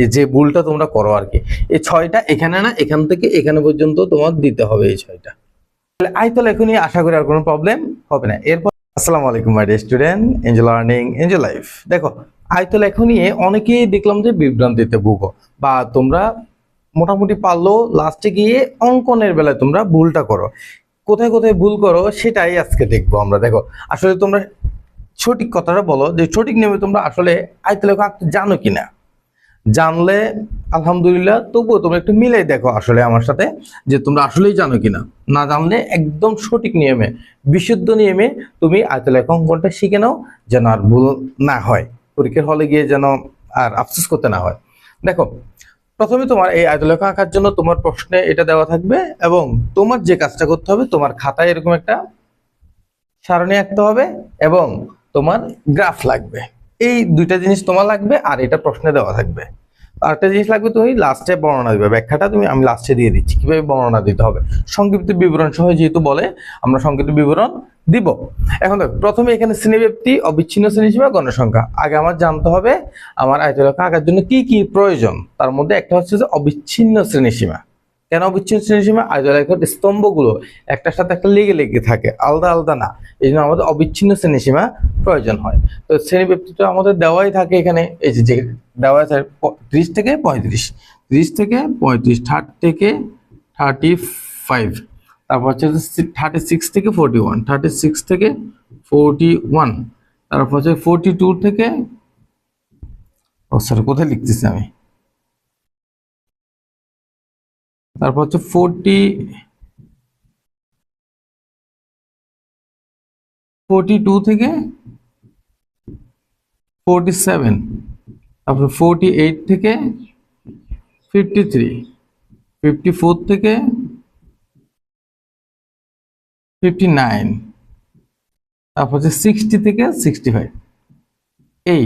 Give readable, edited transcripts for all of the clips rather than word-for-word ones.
এই যে ভুলটা তোমরা করো আর কি, এই 6টা এখানে না, এখান থেকে এখানে পর্যন্ত তোমার দিতে হবে এই 6টা। তাহলে আয়তলেখনী আশা করি আর কোনো প্রবলেম হবে না। এরপর আসসালামু আলাইকুম my dear student, enjoy learning enjoy life. দেখো আয়তলেখনী অনেকেই দেখলাম যে বিভ্রান্তিতে ভুগো, বা তোমরা মোটামুটি পারলেও লাস্টে গিয়ে অঙ্কনের বেলায় তোমরা ভুলটা করো। কোথায় কোথায় ভুল করো সেটাই আজকে দেখবো আমরা। দেখো আসলে তোমরা সঠিক কথাটা বলো যে সঠিক নিয়মে তোমরা আসলে আয়তলেখ আঁকতে জানো কিনা। জানলে আলহামদুলিল্লাহ, তবুও তোমরা একটু মিলাই দেখো আসলে আমার সাথে যে তোমরা আসলেই জানো কিনা। না জানলে একদম সঠিক নিয়মে, বিশুদ্ধ নিয়মে তুমি আয়তলেখ অঙ্কনটা শিখে নাও, যেন আর ভুল না হয়, পরীক্ষার হলে গিয়ে যেন আর আফসোস করতে না হয়। দেখো প্রথমে তোমার এই আয়তলেখ আঁকার জন্য তোমার প্রশ্নে এটা দেওয়া থাকবে, এবং তোমার যে কাজটা করতে হবে, তোমার খাতায় এরকম একটা সারণী আঁকতে হবে, এবং তোমার গ্রাফ লাগবে। এই দুইটা জিনিস তোমার লাগবে, আর এটা প্রশ্নে দেওয়া থাকবে। আরেকটা জিনিস লাগবে, তুমি লাস্টে বর্ণনা দিবে, ব্যাখ্যাটা আমি লাস্টে দিয়ে দিচ্ছি কিভাবে বর্ণনা দিতে হবে। সংক্ষিপ্ত বিবরণ সহ যেহেতু বলে, আমরা সংক্ষিপ্ত বিবরণ দিব। এখন দেখো প্রথমে এখানে শ্রেণীব্যাপ্তি, অবিচ্ছিন্ন শ্রেণীসীমা, গণসংখ্যা। আগে আমার জানতে হবে আমার আয়তলেখ আঁকার জন্য কি কি প্রয়োজন। তার মধ্যে একটা হচ্ছে যে অবিচ্ছিন্ন শ্রেণীসীমা। কেন অবিচ্ছিন্ন শ্রেণীসীমা? আয়তলেখের স্তম্ভগুলো একটার সাথে একটা লেগে লেগে থাকে, আলাদা আলাদা না। এই জন্য আমাদের অবিচ্ছিন্ন শ্রেণীসীমা প্রয়োজন হয়। তো শ্রেণীব্যাপ্তিটা আমাদের দেওয়াই থাকে এখানে, এই যে দেওয়া আছে 30 থেকে 35, 30 থেকে 35, 30 থেকে 35, তারপর হচ্ছে 36 থেকে 41, 36 থেকে 41, তারপর হচ্ছে 42 থেকে, ও স্যার কোথায় লিখতেছি আমি, তারপর হচ্ছে 42 থেকে 47, তারপর 48 থেকে 53, 54 থেকে 59, তারপর হচ্ছে 60 থেকে 65। এই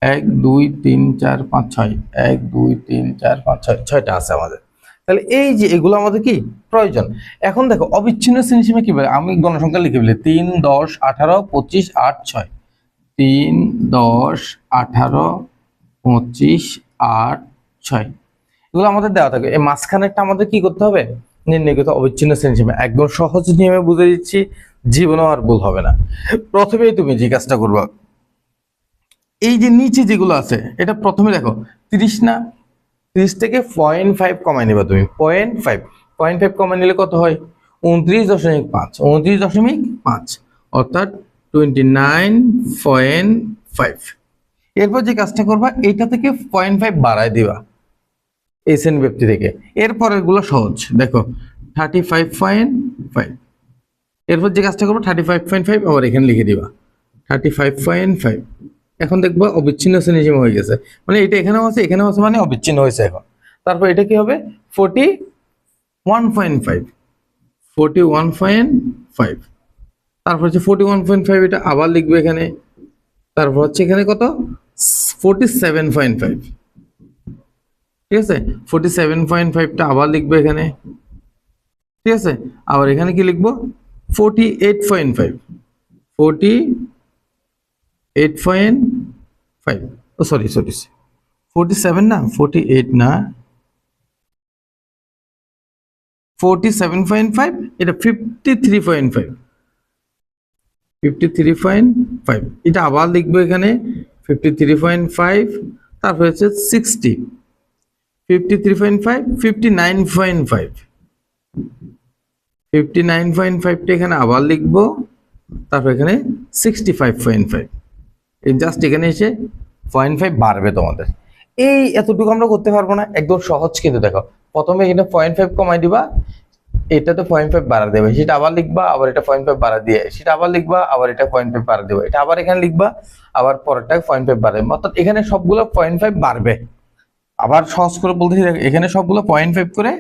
1 2 3 4 5 6, 1 2 3 4 5 6, 6টা আছে আমাদের। তাহলে এই যে এগুলো আমাদের কি প্রয়োজন। এখন দেখো অবিচ্ছিন্ন শ্রেণীসীমা কি বলে, আমি গণসংখ্যা লিখে ফেলি 3 10 18 25 8 6, 3 10 18 25 8 6, এগুলো আমাদের দেওয়া থাকে। এই মাঝখানেরটা আমাদের কি করতে হবে, নির্ণয় করতে। অবিচ্ছিন্ন শ্রেণীসীমা একদম সহজ নিয়মে বুঝে দিচ্ছি, জীবনেও আর ভুল হবে না। প্রথমেই তুমি যে কাজটা করবা, এই যে নিচে যেগুলো আছে এটা প্রথমে দেখো 30 না, 30 থেকে 0.5 কমাই নিবা তুমি, 0.5 কমাই নিলে কত হয়, 29.5, 29.5, অর্থাৎ 29.5। এরপর যে কাজটা করবা, এটা থেকে 0.5 বাড়ায় দিবা এই শ্রেণীব্যাপ্তি থেকে। এরপরের গুলো সহজ, দেখো 35.5। এরপর যে কাজটা করবো 35.5 আবার এখানে লিখে দিবা 35.5। এখন দেখবো অবিচ্ছিন্ন শ্রেণীসীমা হয়ে গেছে, মানে এটা এখানেও আছে এখানেও আছে, মানে অবিচ্ছিন্ন হয়েছে এখন। তারপর এটা কি হবে 41.5, 41.5, তারপর হচ্ছে 41.5, এটা আবার লিখবে এখানে। তারপর হচ্ছে এখানে কত 47.5, ঠিক আছে, 47.5টা আবার লিখবে এখানে, ঠিক আছে। আবার এখানে কি লিখবো 48.5, 48.5, ও সরি 47 না, 48 না, 47.5, এটা 53.5, 53.5, এটা আবার লিখবো এখানে 53.5, তারপর হচ্ছে 60, 53.5, 59.5, 59.5টা এখানে আবার লিখবো, তারপর এখানে 65.5। এই জাস্ট এখানে এসে 0.5 বাড়বে তোমাদের। এই এতটুকু আমরা করতে পারবো না, একদম সহজ। কিন্তু দেখো প্রথমে এখানে 0.5 কমাই দিবা, এটাতে 0.5 বাড়া দেবে, সেটা আবার লিখবা, আবার এটা 0.5 বাড়া দিয়ে সেটা আবার লিখবা, আবার এটা 0.5 বাড়া দেবে, এটা আবার এখানে লিখবা, আবার পরেরটা 0.5 বাড়বে, অর্থাৎ এখানে সবগুলো 0.5 বাড়বে। আবার সহজ করে বলতে এখানে সবগুলো 0.5 করে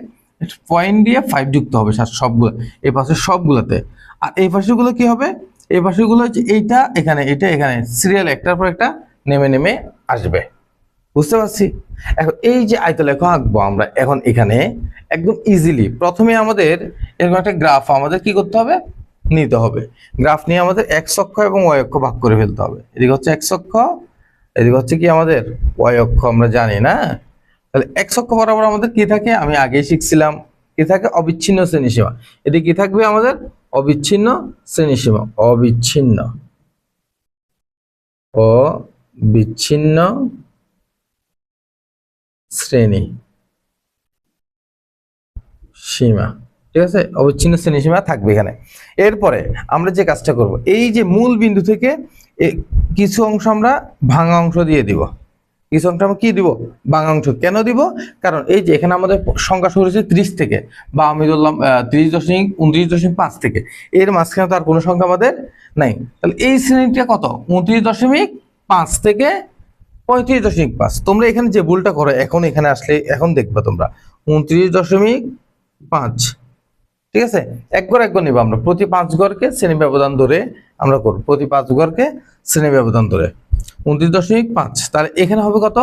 পয়েন্ট দিয়ে 5 যুক্ত হবে সবগুলো, এই পাশে সবগুলোতে। আর এই পাশেগুলো কি হবে, এই পাশেগুলো হচ্ছে এইটা এখানে, এটা এখানে, সিরিয়াল একটার পর একটা নেমে নেমে আসবে, বুঝতে পারছি। এখন এই যে আয়তলেখ আঁকবো আমরা এখন এখানে একদম ইজিলি। প্রথমে আমাদের এরকম একটা গ্রাফ আমাদের কি করতে হবে, নিতে হবে। গ্রাফ নিয়ে আমাদের x অক্ষ এবং y অক্ষ ভাগ করে ফেলতে হবে। এদিকে হচ্ছে x অক্ষ, এদিকে হচ্ছে কি আমাদের ওয়াই অক্ষ, আমরা জানি না। তাহলে এক্স অক্ষ বরাবর আমাদের কি থাকে, আমি আগেই শিখছিলাম, কি থাকে, অবিচ্ছিন্ন শ্রেণীসীমা। এদিকে কি থাকবে আমাদের, অবিচ্ছিন্ন শ্রেণীসীমা, অবিচ্ছিন্ন শ্রেণী সীমা। ঠিক আছে, অবিচ্ছিন্ন শ্রেণী সীমা থাকবে এখানে। এরপরে আমরা যে কাজটা করব, এই যে মূল বিন্দু থেকে কিছু অংশ আমরা ভাঙা অংশ দিয়ে দিব, কিছু অংশ আমরা কি দিব, ভাঙা অংশ। কেন দিব, কারণ এই যে এখানে আমাদের সংখ্যা শুরু হচ্ছে 30 থেকে, বা আমি ধরলাম 30.29.5 থেকে, এর মাঝখানে তো আর কোনো সংখ্যা আমাদের নাই। তাহলে এই শ্রেণীটা কত, 29.5 থেকে 35.5। তোমরা এখানে যে ভুলটা করো, এখন এখানে আসলে এখন দেখবা তোমরা 29.5, ঠিক আছে, এক ঘর নিবো আমরা, প্রতি 5 ঘরকে শ্রেণী ব্যবধান ধরে আমরা করব, প্রতি 5 ঘরকে শ্রেণী ব্যবধান ধরে 29.5। তাহলে এখানে হবে কত,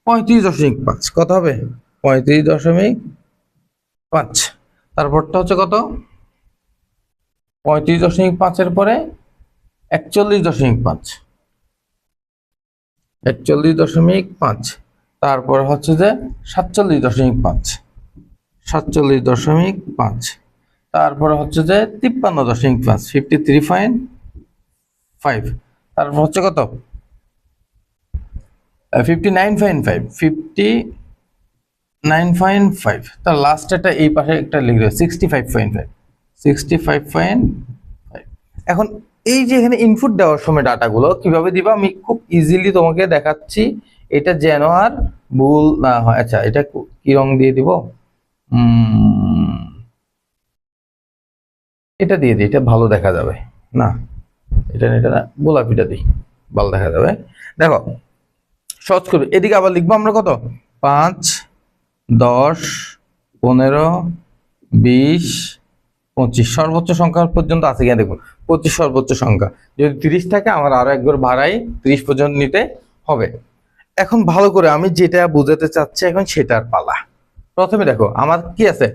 35.5। কত হবে, 35.5। তারপরটা হচ্ছে কত, 35.5 এর পরে 41.5, 41.5। তারপর হচ্ছে যে 47.5, 47.5। তারপরে হচ্ছে যে 53.5, 53.5। তারপর হচ্ছে কত, 59.5, 59.5। তার লাস্ট একটা এই পাশে একটা লিখে 65.5, 65.5। এখন এই যে এখানে ইনপুট দেওয়ার সময় ডাটাগুলো কিভাবে দিবা, আমি খুব ইজিলি তোমাকে দেখাচ্ছি, এটা যেন আর ভুল না হয়। আচ্ছা, এটা কি রং দিয়ে দিব, এটা দিয়ে দিই, এটা ভালো দেখা যাবে না, এটা না, গোলাপিটা দিই, ভালো দেখা যাবে। দেখো সহজ করবে, এদিকে আবার লিখবো আমরা কত, 5, 10, 15, 20, 25। সর্বোচ্চ সংখ্যা পর্যন্ত আছে কিনা দেখুন, 25 সর্বোচ্চ সংখ্যা। যদি 30 থাকে আমার আরো একবার ভাড়াই 30 পর্যন্ত নিতে হবে। এখন ভালো করে আমি যেটা বুঝাতে চাচ্ছি এখন সেটার পালা। প্রথমে দেখো আমার কি আছে,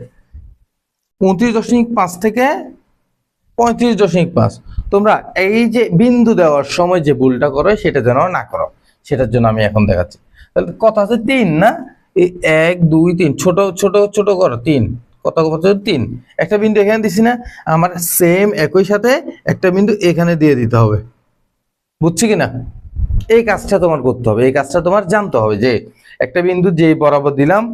29.5 থেকে 35.5। তোমরা এই যে বিন্দু দেওয়ার সময় যে ভুলটা করো সেটা যেন না করো, সেটার জন্য আমি এখন দেখাচ্ছি। তাহলে কত আছে, 3 না, এই 1 2 3, ছোট ছোট ছোট করো, 3, কত কত 3। একটা বিন্দু এখানে দিছি না, আমার সেম একই সাথে একটা বিন্দু এখানে দিয়ে দিতে হবে, বুঝছি কিনা? এই কাজটা তোমার করতে হবে, এই কাজটা তোমার জানতে হবে যে একটা বিন্দু যে বরাবর দিলাম,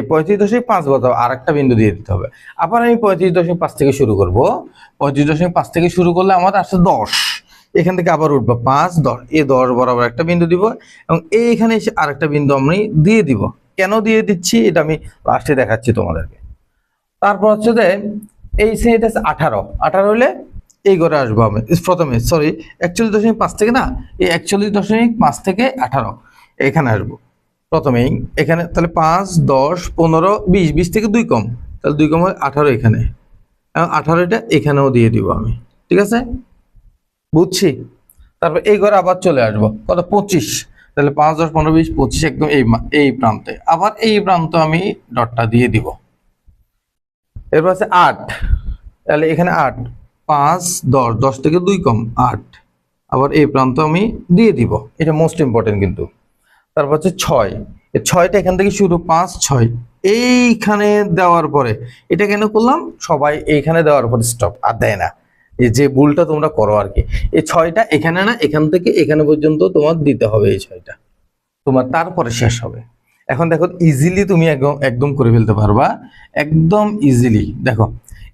35.5 বরাবর আর একটা বিন্দু দিয়ে দিতে হবে। আবার আমি 35.5 থেকে শুরু করব, 35.5 থেকে শুরু করলে আমার আসছে 10, এখান থেকে আবার উঠবো 5 10, এই 10 বরাবর একটা বিন্দু দিব, এবং এইখানে এসে আরেকটা বিন্দু আমি দিয়ে দিব। কেন দিয়ে দিচ্ছি এটা আমি লাস্টে দেখাচ্ছি তোমাদেরকে। তারপর হচ্ছে যে এই শ্রেণীটা 18 হলে এই ঘরে আসবো আমি প্রথমে, সরি 41.5 থেকে না, এই 41.5 থেকে 18 এখানে আসবো প্রথমেই এখানে। তাহলে 5 10 15 20, 20 থেকে 2 কম, তাহলে 2 কম হয় 18 এখানে, এবং 18টা এখানেও দিয়ে দিব আমি, ঠিক আছে, বুঝছি। তারপর এই ঘরে আবার চলে আসবো কত, 25। তাহলে 5 10 15 20 25 একদম এই প্রান্তে, আবার এই প্রান্ত আমি ডটটা দিয়ে দিব। এরপর আছে 8, তাহলে এখানে 8 5 10, 10 থেকে 2 কম 8, আবার এই প্রান্ত আমি দিয়ে দিব, এটা মোস্ট ইম্পর্টেন্ট কিন্তু। তারপর হচ্ছে 6, এই 6টা এখান থেকে শুরু, 5 6 এইখানে দেওয়ার পরে, এটা কেন করলাম, সবাই এইখানে দেওয়ার পরে স্টপ, আর দেয় না, এই যে ভুলটা তোমরা করো আর কি। এই 6টা এখানে না, এখান থেকে এখানে পর্যন্ত তোমার দিতে হবে, এই 6টা তোমার তারপরে শেষ হবে। এখন দেখো ইজিলি তুমি একদম করে ফেলতে পারবা, একদম ইজিলি। দেখো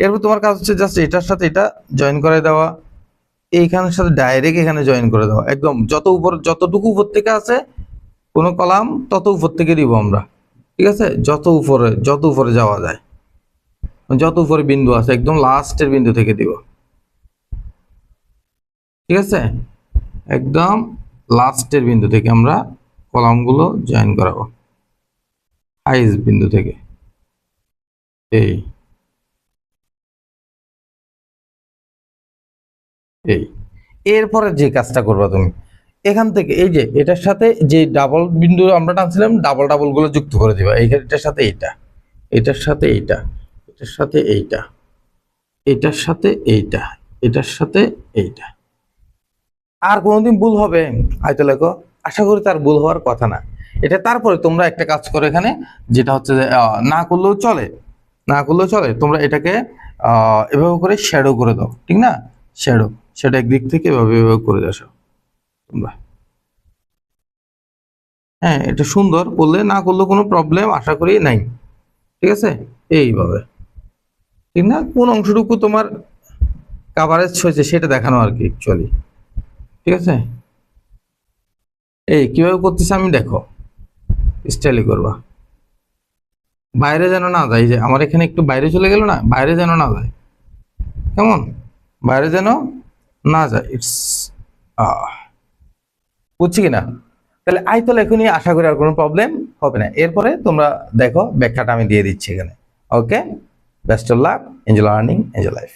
এরপর তোমার কাজ হচ্ছে জাস্ট এটার সাথে এটা জয়েন করে দেওয়া, এইখানের সাথে ডাইরেক্ট এখানে জয়েন করে দেওয়া, একদম যত উপর, যতটুকু উপর থেকে আছে কোনো কলাম তত উপর থেকে দিব আমরা, ঠিক আছে, যত উপরে যাওয়া যায়, যত উপরে বিন্দু আছে একদম লাস্টের বিন্দু থেকে দিব, ঠিক আছে, একদম লাস্টের বিন্দু থেকে আমরা কলামগুলো জয়েন করাবো, হাইস্ট বিন্দু থেকে। এই এই এরপরে যে কাজটা করবা তুমি, এখান থেকে এই যে এটার সাথে যে ডাবল বিন্দু আমরা টানছিলাম, ডাবল ডাবল গুলো যুক্ত করে দিবা, এটার সাথে এইটা, এটার সাথে এইটা, এটার সাথে এইটা, এটার সাথে এইটা, এটার সাথে এইটা, আর কোনোদিন ভুল হবে? আয়ত লেখো, আশা করি তার ভুল হওয়ার কথা না। এটা তারপরে তোমরা একটা কাজ করো এখানে, যেটা হচ্ছে যে না করলেও চলে, না করলেও চলে, তোমরা এটাকে এভাবে করে শ্যাডো করে দাও, ঠিক না? শ্যাডো, সেটা একদিক থেকে এভাবে এভাবে করে আসো তোমরা। হ্যাঁ, এটা সুন্দর করলে, না করলেও কোনো প্রবলেম আশা করি নাই, ঠিক আছে? এইভাবে, ঠিক না? কোন অংশটুকু তোমার কাভারেজ হয়েছে সেটা দেখানো আর কি অ্যাকচুয়ালি, ঠিক আছে? এই কিভাবে করতেছে আমি দেখো, স্টাইলি করবা, বাইরে যেন না যায়। যে আমার এখানে একটু বাইরে চলে গেল না, বাইরে যেন না যায়, কেমন? বাইরে যেন না যায়, ইটস বুঝছি কিনা? তাহলে আয়তল এখনই আশা করি আর কোনো প্রবলেম হবে না। এরপরে তোমরা দেখো ব্যাখ্যাটা আমি দিয়ে দিচ্ছি এখানে। Okay, best of luck, enjoy learning, enjoy life.